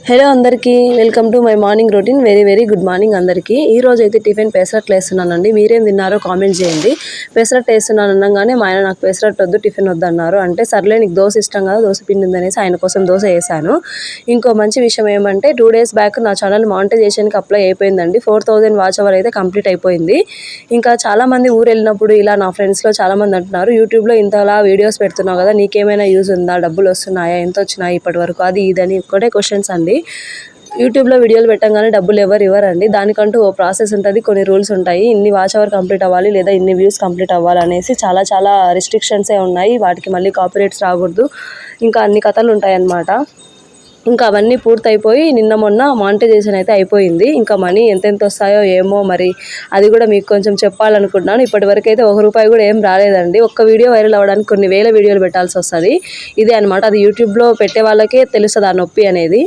Hello అందరికీ welcome to my morning routine. Very good morning అందరికీ. ఈ రోజు అయితే టిఫిన్ పెసరట్లు వేస్తున్నానండి. మీరేం తిన్నారో కామెంట్ చేయండి. పెసరట్టు వేస్తున్నాను అనగానే మా ఆయన నాకు పెసరట్టు వద్దు, టిఫిన్ వద్దు అన్నారు. అంటే సర్లే నీకు దోశ ఇష్టం కదా, దోశ పిండి ఉందనేసి ఆయన కోసం దోశ వేసాను. ఇంకో మంచి విషయం ఏమంటే 2 days బ్యాక్ నా ఛానల్ మానిటైజేషన్కి అప్లై అయిపోయిందండి. 4000 వాచ్ అవర్ అయితే కంప్లీట్ అయిపోయింది. ఇంకా చాలామంది ఊరు వెళ్ళినప్పుడు ఇలా నా ఫ్రెండ్స్లో చాలామంది అంటున్నారు, యూట్యూబ్లో ఇంతలా వీడియోస్ పెడుతున్నావు కదా, నీకేమైనా యూజ్ ఉందా, డబ్బులు వస్తున్నాయా, ఎంత వచ్చినాయి ఇప్పటి వరకు, అది ఇదని ఒక్కటే క్వశ్చన్స్ అండి. యూట్యూబ్లో వీడియోలు పెట్టంగానే డబ్బులు ఎవరు ఇవ్వరండి. దానికంటూ ఓ ప్రాసెస్ ఉంటుంది, కొన్ని రూల్స్ ఉంటాయి. ఇన్ని వాచ్ అవర్ కంప్లీట్ అవ్వాలి లేదా ఇన్ని వ్యూస్ కంప్లీట్ అవ్వాలి అనేసి చాలా రిస్ట్రిక్షన్సే ఉన్నాయి. వాటికి మళ్ళీ కాపీరైట్స్ రాకూడదు, ఇంకా అన్ని కథలు ఉంటాయన్నమాట. ఇంకా అవన్నీ పూర్తయిపోయి నిన్న మొన్న మానిటైజేషన్ అయితే అయిపోయింది. ఇంకా మనీ ఎంతెంత వస్తాయో ఏమో, మరి అది కూడా మీకు కొంచెం చెప్పాలనుకుంటున్నాను. ఇప్పటివరకు అయితే ₹1 కూడా ఏం రాలేదండి. ఒక్క వీడియో వైరల్ అవ్వడానికి కొన్ని వేల వీడియోలు పెట్టాల్సి వస్తుంది. ఇదే అనమాట, అది యూట్యూబ్లో పెట్టే వాళ్ళకే తెలుస్తుంది ఆ నొప్పి అనేది.